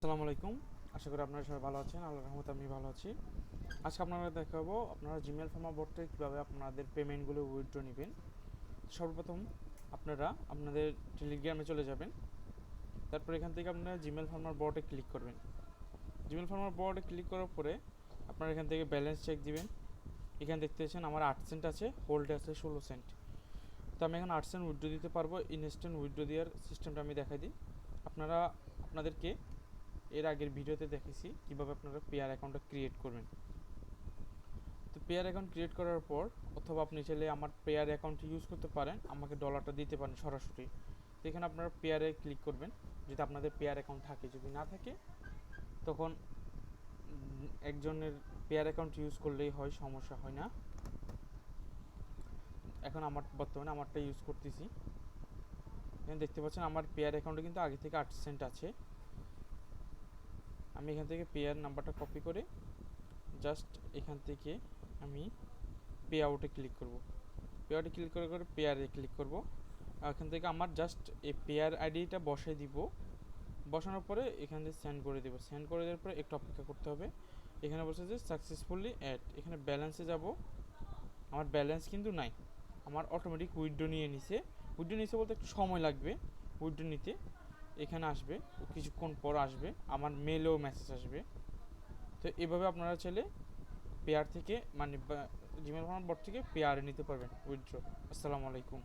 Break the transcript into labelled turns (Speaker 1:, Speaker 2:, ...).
Speaker 1: আসসালামু আলাইকুম। আশা করি আপনারা সবাই ভালো আছেন। আল্লাহর রহমতে আমি ভালো আছি। আজকে আপনারা দেখাবো আপনারা জিমেল ফার্মা বোর্ড থেকে কীভাবে আপনাদের পেমেন্টগুলো উইথড্র নেবেন। সর্বপ্রথম আপনারা আপনাদের টেলিগ্রামে চলে যাবেন। তারপর এখান থেকে আপনারা জিমেল ফার্মার বোর্ডে ক্লিক করবেন। জিমেল ফার্মার বোর্ডে ক্লিক করার পরে আপনারা এখান থেকে ব্যালেন্স চেক দিবেন। এখানে দেখতে পাচ্ছেন আমার 8 সেন্ট আছে, হোল্ডে আছে 16 সেন্ট। তো আমি এখন 8 সেন্ট উইথড্র দিতে পারবো। ইনস্ট্যান্ট উইথড্র দেওয়ার সিস্টেমটা আমি দেখাই দিই। আপনাদেরকে এর আগের ভিডিওতে দেখেছি কিভাবে আপনারা পেয়ার অ্যাকাউন্টটা ক্রিয়েট করবেন। তো পেয়ার অ্যাকাউন্ট ক্রিয়েট করার পর অথবা আপনি চাইলে আমার পেয়ার অ্যাকাউন্ট ইউজ করতে পারেন, আমাকে ডলারটা দিতে পারেন সরাসরি। তো এখানে আপনারা পেয়ারে ক্লিক করবেন যদি আপনাদের পেয়ার অ্যাকাউন্ট থাকে। যদি না থাকে তখন একজনের পেয়ার অ্যাকাউন্ট ইউজ করলেই হয়, সমস্যা হয় না। এখন বর্তমানে আমারটা ইউজ করতেছি। এখানে দেখতে পাচ্ছেন আমার পেয়ার অ্যাকাউন্টে কিন্তু আগে থেকে 8 সেন্ট আছে। আমি এখান থেকে পেয়ার নাম্বারটা কপি করে জাস্ট এখান থেকে আমি পে আউটে ক্লিক করব। পে আউটে ক্লিক করে পেয়ারে ক্লিক করব। এখান থেকে আমার জাস্ট এই পেয়ার আইডিটা বসাই দিব। বসানোর পরে এখান থেকে সেন্ড করে দেবো। সেন্ড করে দেওয়ার পরে একটু অপেক্ষা করতে হবে। এখানে বসে যে সাকসেসফুলি অ্যাড, এখানে ব্যালেন্সে যাব। আমার ব্যালেন্স কিন্তু নাই, আমার অটোমেটিক উইথড্র নিয়ে নিছে। উইথড্র নিছে বলতে একটু সময় লাগবে উইথড্র নিতে। এখানে আসবে, কিছুক্ষণ পর আসবে, আমার মেলেও মেসেজ আসবে। তো এভাবে আপনারা চাইলে পেয়ার থেকে মানে জিমেল ফার্ম বোর্ড থেকে পেয়ারে নিতে পারবেন উইথড্র। আসসালামু আলাইকুম।